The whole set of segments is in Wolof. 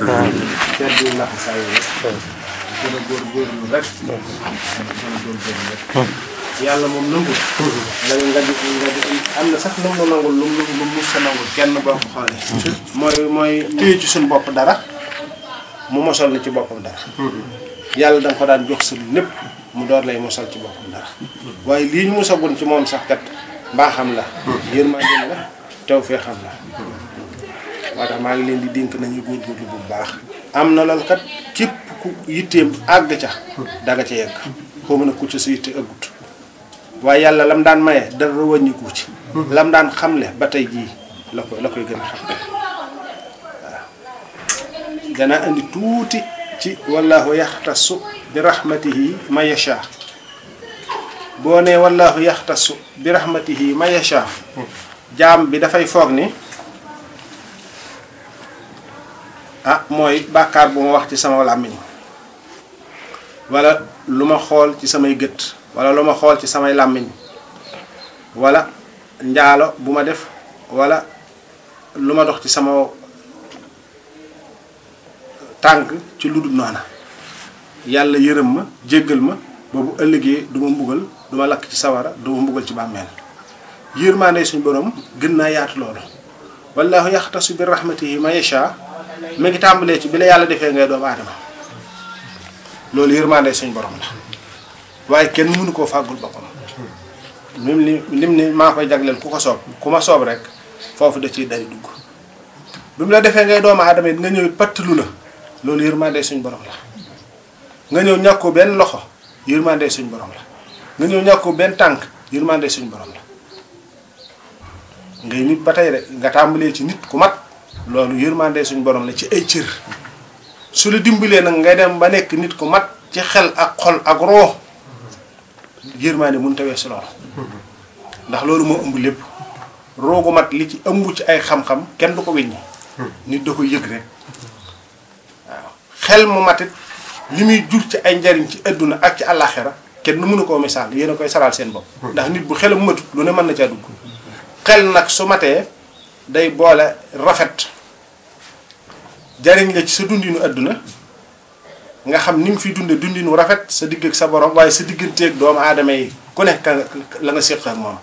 seet bi lax saa yi rek gën a góorgóorlu rek gën a góorgóorlu rek yàlla moom nangul nga di am na sax lu mu nangul lu mu sa nangul kenn boo ko xoolee mooy téye ci suñu bopp dara mu mosal na ci boppam dara yàlla danga ko daan jox sa lépp mu door lay mosal ci boppam dara waaye lii ñu mosagun ci moom sax kat mbaaxam la yërmande la taw fee xam la moo tax maa ngi leen di dénk nañu góorgóorlu bu baax am na loolu kat képp ku yitteem àgg ca danga ca yegg xaw ma nag ku ca sa yitte ëggut waaye yàlla lam daan maye dara wàññiku ci lam daan xamle ba tey jii la koy gën a xam waaw danaa indi tuuti ci wallahu yaxtasu bi rahmatihi ma yasha boo nee wallahu yaxtasu bi rahmatihi ma yasha jaam bi dafay foog ni mooy bàkkaar bu ma wax ci sama làmmiñ wala lu ma xool ci samay gët wala lu ma xool ci samay làmmiñ wala njaalo bu ma def wala lu ma dox ci sama tànk ci lu dul noona yàlla yërëm ma jéggal ma boobu ëllëgee du ma mbugal du ma lakk ci sawara du ma mbugal ci bàmmeel yërmaande suñu borom gën naa yaatu loolu wallahu yaxtasu bi rahmatihi ma yasha mi ngi tàmbalee ci bi la yàlla defee ngay doomu aadama loolu yërmaande suñu borom la waaye kenn mënu koo fàggul boppam lim ni maa koy jagleel ku ko soob ku ma soob rek foofu da ciy dari dugg bi mu la defee ngay doomu aadama it nga ñëw pattalu la loolu yërmaande suñu borom la nga ñëw ñàkkoo benn loxo yërmaande suñu borom la nga ñëw ñàkkoo benn tànk yërmaande suñu borom la ngay nit ba tey rek nga tàmbalee ci nit ku mat loolu yërmaande suñu borom la ci ay cër su la dimbalee nag ngay dem ba nekk nit ku mat ci xel ak xol ak roo yërmaande mun tawee si loolu ndax loolu moo ëmb lépp roogu mat li ci ëmb ci ay xam-xam kenn du ko weññi nit da koy yëg rek waaw xel mu matit li muy jur ci ay njariñ ci adduna ak ci àllaaxira kenn mënu koo misaal yéen a koy saral seen bopp ndax nit bu xelam matut lu ne mën na caa dugg xel nag su matee day boole rafet jariñ la ci sa dundinu adduna nga xam ni nga fi dunde dundinu rafet sa digg ak sa borom waaye sa digganteeg doomu aadama yi ku nekk la nga séq ak moom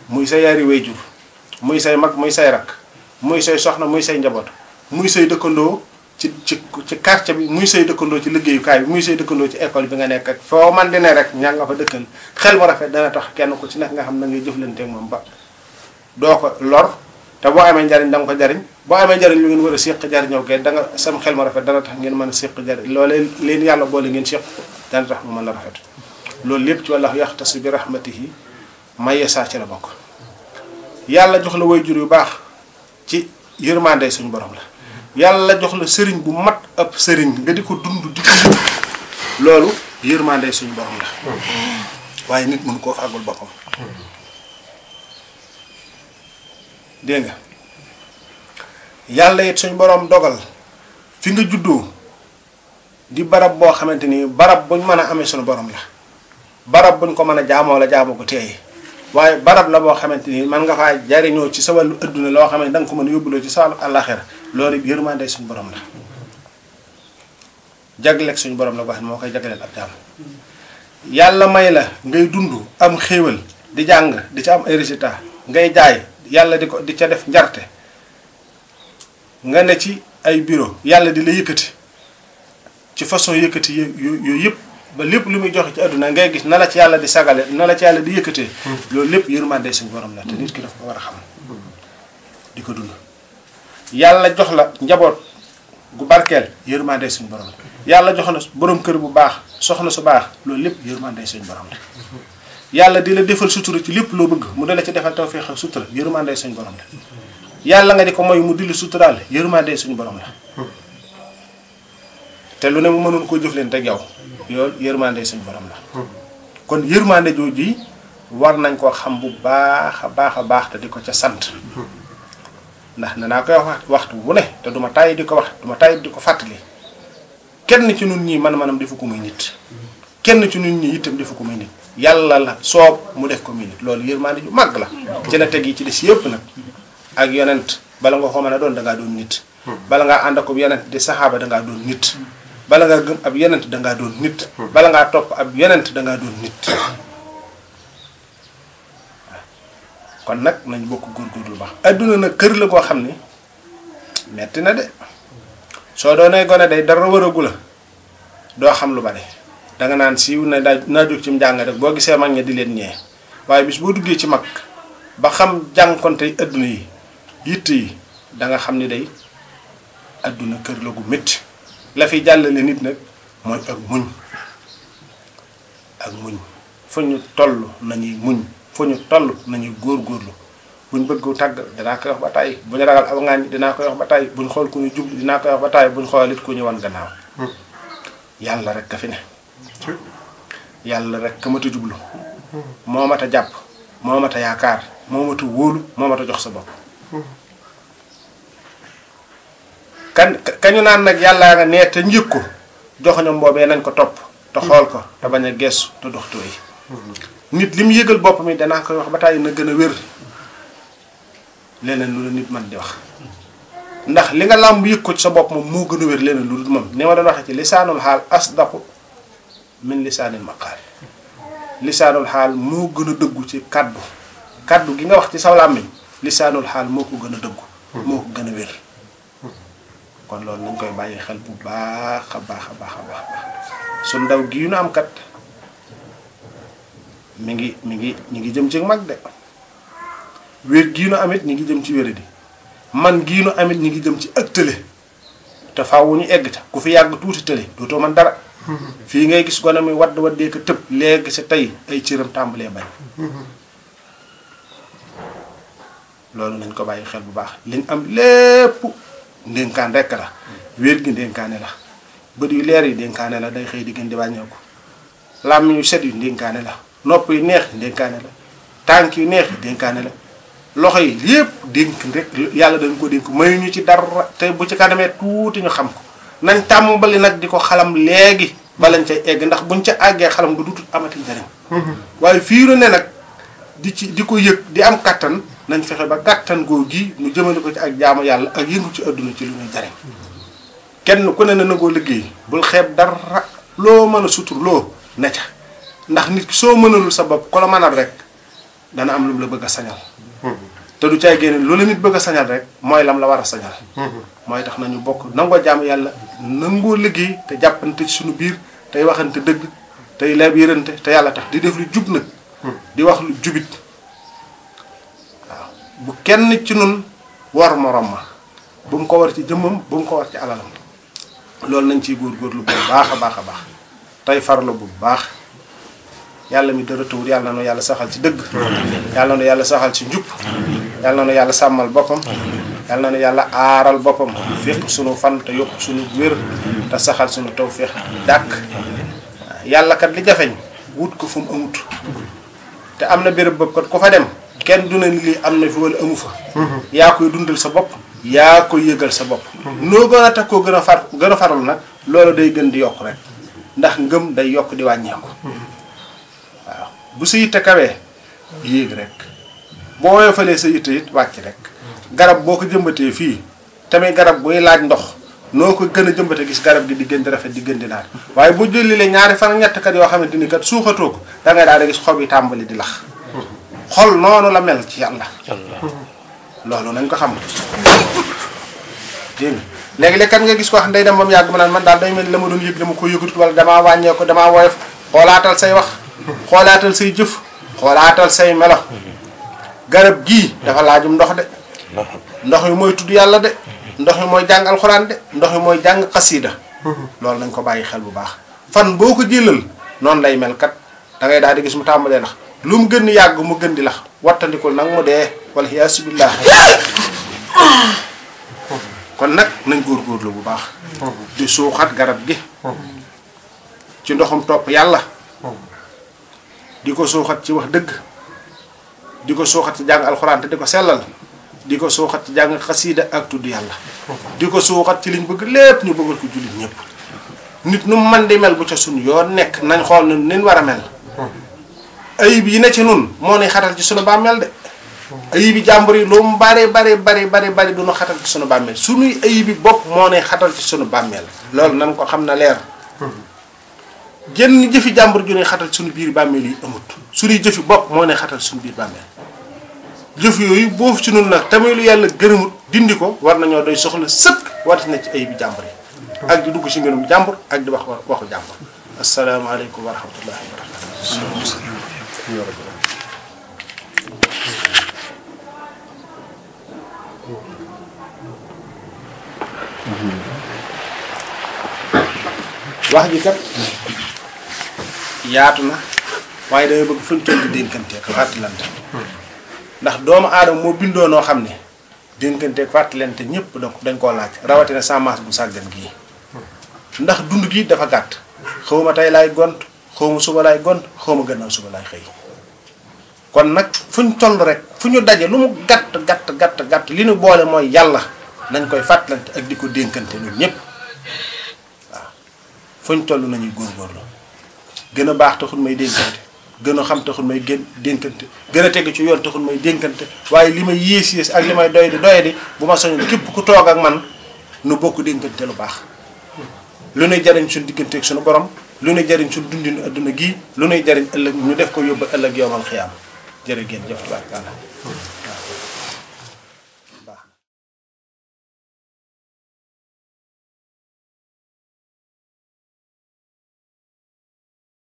muy sa yaari wayjur muy say mag muy say rakk muy say soxna muy say njaboot muy say dëkkandoo ci quartier bi muy say dëkkandoo ci liggéeyukaay bi muy say dëkkandoo ci école bi nga nekk ak foo man di ne rek ñaa nga fa dëkkal xel mu rafet dana tax kenn ku ci nekk nga xam na ngay jëflanteeg moom ba doo ko lor te boo amee njariñ da nga ko jariñ boo amee njariñ lu ngeen war a séq jariñoo kay da nga sam xel mu rafet dana tax ngeen mën a séq jariñ loolee leen yàlla boole ngeen séq dana tax mu mën a rafet loolu lépp ci wallahu yaxtasu bi rahmatihi may yesaa ci la bokk yàlla jox la waajur yu baax ci yërmande suñu borom la yàlla jox la sëriñ bu mat ab sëriñ nga di ko dund di ko loolu yërmande suñu borom la waaye nit mënu koo fàggul boppam dégg nga yàlla it suñu borom dogal fi nga juddoo di barab boo xamante ni barab buñ mën a amee suñu borom la barab buñ ko mën a jaamoo la jaamoo ko teey waaye barab la boo xamante ni man nga faa jariñoo ci sa wàllu adduna loo xam ne da nga ko mën a yóbbuloo ci sa wàllu àllaaxira loolu yërmande suñu borom la jagleeg suñu borom la boo xam ne moo koy jagleel ab jaam yàlla may la ngay dund am xéewal di jàng di ca am ay résultat ngay jaay yàlla di ca def njarte nga ne ci ay bureau yàlla di la yëkkati ci façon yëkkati yooyu yëpp ba lépp lu muy joxe ci àdduna ngay gis na la ci yàlla di sagale na la ci yàlla di yëkkatee loolu lépp yërmande suñu borom la te nit ki dafa ko war a xam di ko dund yàlla jox la njaboot gu barkeel yërmande suñu borom la yàlla jox na borom kër bu baax soxna su baax loolu lépp yërmande suñu borom la yàlla di la defal sutura ci lépp loo bëgg mu dala ci defal tawfeex ak sutura yërmande suñu borom la yàlla nga di ko mooy mu di la suturaal yërmande suñu borom la te lu ne mu mënoon koo jëflante ak yow yow yërmande suñu borom la kon yërmande jooju war nañ koo xam bu baax a baax te di ko ca sant ndax danaa koy wax waxtu bu ne te duma tàyyi di ko wax duma tàyyi di ko fàttali kenn ci nun ñii man-manam defu ko muy nit kenn ci nun ñii itam defu ko muy nit yàlla la soob mu def ko muy nit loolu yërmande ju màgg la ci la teg yi ci des yëpp nag ak yonent bala nga ko mën a doon dangaa doon nit bala ngaa ànd ak yonent di saxaaba dangaa doon nit bala ngaa gëm ab yonent dangaa doon nit bala ngaa topp ab yonent dangaa doon nit kon nag nañ bokk góorgóorlu baax adduna nag kër la goo xam ni metti na de soo doonee gone day dara waragu la doo xam lu bari danga naan siiw na naa jóg ci njàng rek boo gisee mag ña di leen ñee waaye bis boo duggee ci mag ba xam jànkonte adduna yi yitt yi danga xam ni day adduna kër la gu métti la fi jàllale nit nag mooy ak muñ fu ñu toll nañuy muñ fu ñu toll nañuy góorgóorlu buñ bëgg tàgg dinaa koy wax ba tàyyi bu ñu ragal aw ngaañ dinaa koy wax ba tàyyi buñ xool ku ñu jublu dinaa koy wax ba tàyyi buñ xool it ku ñu wan gannaaw yàlla rek ka fi ne yàlla rek ka mat a jublu moo mat a jàpp moo mat a yaakaar moo mat a wóolu moo mat a jox sa bopp kañu naan nag yàllaa nga nee te njëg ko joxoñam boobee nañ ko topp te xool ko te bañ a geesu te dox tooy nit li mu yëgal bopp mi danaa koy wax ba tàyyi na gën a wér leneen lu la nit man di wax ndax li nga làmb yëg ko ci sa bopp moom moo gën a wér leneen lu dul moom ni ma doon waxee ci lisaanul xaal asdaqu min lisaanil maqaal lisaanul xaal moo gën a dëggu ci kaddu gi nga wax ci saw làmmiñ lisaanul xaal moo ko gën a dëggu moo ko gën a wér kon loolu nañ koy bàyyi xel bu baax a baax a baax a baax su ndaw gii nu am kat mi ngi jëm ci mag de wér gii nu amit ñi ngi jëm ci wéradi man gii nu amit ñi ngi jëm ci ak tële te faaw ñu egg ta ku fi yàgg tuuti tële dootoo man dara fii ngay gis gone muy waddee ko tëb léegi sa tey ay cëram tàmbalee bañ loolu nañ ko bàyyi xel bu baax liñ am lépp ndénkaan rekk la wér gi ndénkaane la bët yu leer yi ndénkaane la day xëy di gën di wàññeeku làmmiñ yu set yu ndénkaane la nopp yu neex yi ndénkaane la tànk yu neex yi ndénkaane la loxo yi yépp dénk rek yàlla dañ ko dénk mayu ñu ci dara te bu ci kanamee tuuti ñu xam ko nañ tàmbali nag di ko xalam léegi balañ cay egg ndax buñ ca àggee xalam du dutut amati njariñ waaye fii nu ne nag di ko yëg di am kattan nañ fexe ba kattan goo gi ñu jëmale ko ci ak jaamu yàlla ak yëngu ci adduna ci lu ñuy jariñ kenn ku ne na nangoo liggéey bul xeeb dara loo mën a sutur loo ne ca ndax nit ki soo mënalul sa bopp ko la mënal rek dana am lu mu la bëgg a sañal te du caay génne loolu nit bëgg a sañal rek mooy lam la war a sañal mooy tax nañu bokk nangoo jaamu yàlla nangoo liggéey te jàppante ci suñu biir tey waxante dëgg tey labirante te yàlla tax di def lu jub nag di wax lu jubit waaw bu kenn ci nun war morom ma bu mu ko war ci jëmmam bu mu ko war ci alalam loolu nañ ciy góorgóorlu bu baax a baax a baax tey farlu bu baax yàlla mi dara tawul yàlla na yàlla saxal ci dëgg yàlla na yàlla saxal ci njub yàlla na yàlla sàmmal boppam yàlla na yàlla aaral boppam fépp sunu fan te yokk sunu wér te saxal sunu tawfeex dàkk yàlla kat li jafeñ wut ko fu mu amut te am na béréb bopp kat ku fa dem kenn du ne lii am na fi wala amu fa yaa koy dundal sa bopp yaa koy yëgal sa bopp noo gën a tax koo gën a faral nag loolu day gën di yokk rek ndax ngëm day yokk di wàññeeku waaw bu sa yitte kawee yéeg rek boo woyofalee sa yitte it wàcc rek garab boo ko jëmbatee fii tamit garab buy laaj ndox noo ko gën a jëmbate gis garab gi di gën di rafet di gën di naat waaye bu jëlee ñaari fan ak ñett kat yoo xamante ni kat suuxatoo ko da ngay daal di gis xob yi tàmbali di lax xol noonu la mel ci yàlla loolu nañ ko xam dégg nga léegi-léeg kat nga gis ko xam day dem ba mu yàgg ma naan man daal day mel la ma doon yëg dama ko yëgatut wala damaa wàññee ko damaa woyof xoolaatal say wax xoolaatal say jëf xoolaatal say melo garab gii dafa laajum ndox de ndox mi mooy tudd yàlla de ndox mi mooy jàng alxuraan de ndox mi mooy jàng xasiida loolu nañ ko bàyyi xel bu baax fan boo ko jëlal noonu lay mel kat da ngay daal di gis mu tàmbalee lax lu mu gën yàgg mu gën di lax wattandikul nag mu dee wala yaasu billah kon nag nañ góorgóorlu bu baax di suuxat garab gi ci ndoxum topp yàlla di ko suuxat ci wax dëgg di ko suuxat ci jàng alxuraan te di ko sellal di ko suuxat ci jàng xasiida ak tudd yàlla di ko suuxat ci liñ bëgg lépp ñu bëggal ko jullit ñëpp nit nu man di mel bu ca sun yoon nekk nañ xool nun nin war a mel ayib yi ne ci nun moo ni xatal ci sunu bàmmeel de ayibi jàmbur yi lu mu bari du nu xatal ci sunu bàmmeel sunuy ayibi bopp moo ne xatal ci sunu bàmmeel loolu nan ko xam na leer jënn jëfi jàmbur ju ne xatal sunu biir bàmmeel yi amut sunuy jëfi bopp moo ne xatal sunu biir bàmmeel jëf yooyu boofu ci nun nag tamit lu yàlla gërëmut dindi ko war nañoo doy soxla sëkk warati na ci ayibi jàmbur yi ak di dugg ci mbirum jàmbur ak di wax waxu jàmbur asalaamaaleykum wa rahmatullahi wa barakatuh wax ji kat yaatu na waaye damay bëgg fuñ toll di dénkante ko fàttalante ndax doomu aadama moo bindoo noo xam ne dénkante ko fàttalante ñëpp dañ koo laaj rawatina semence bu sàggan gii ndax dund gi dafa gàtt xawma tey laay gont xawma suba laay gont xawma gannaaw suba laay xëy kon nag fuñ toll rek fu ñu daje lu mu gàtt li ñu boole mooy yàlla nañ koy fàttalante ak di ko dénkante ñun ñëpp fuñ toll nañuy góorgóorlu gën a baax taxul may dénkante gën a xam taxul may dénkante gën a teg ci yoon taxul may dénkante waaye li may yées ak li may doy di bu ma soñoon képp ku toog ak man nu bokk dénkante lu baax lu nuy jariñ suñu digganteeg suñu borom lu nuy jariñ suñu dundinu adduna gii lu nuy jariñ ëllëg ñu def ko yóbbu ëllëg yowmal xiyaam jërë ngeen jëf tabaarkalla